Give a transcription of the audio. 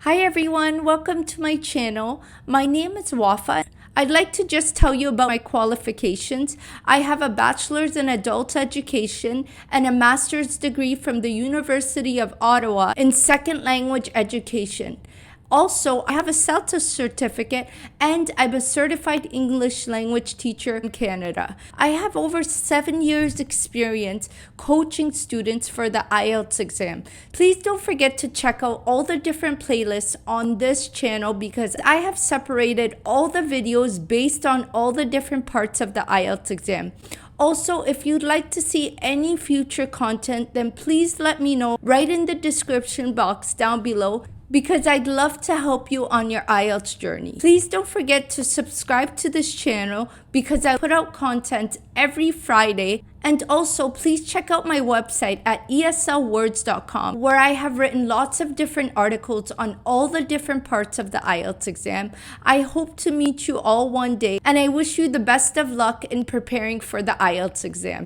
Hi everyone, welcome to my channel. My name is Wafa. I'd like to just tell you about my qualifications. I have a bachelor's in adult education and a master's degree from the University of Ottawa in second language education. Also, I have a CELTA certificate and I'm a certified English language teacher in Canada. I have over 7 years experience coaching students for the IELTS exam. Please don't forget to check out all the different playlists on this channel because I have separated all the videos based on all the different parts of the IELTS exam. Also, if you'd like to see any future content, then please let me know right in the description box down below because I'd love to help you on your IELTS journey. Please don't forget to subscribe to this channel because I put out content every Friday. And also, please check out my website at eslwords.com where I have written lots of different articles on all the different parts of the IELTS exam. I hope to meet you all one day and I wish you the best of luck in preparing for the IELTS exam.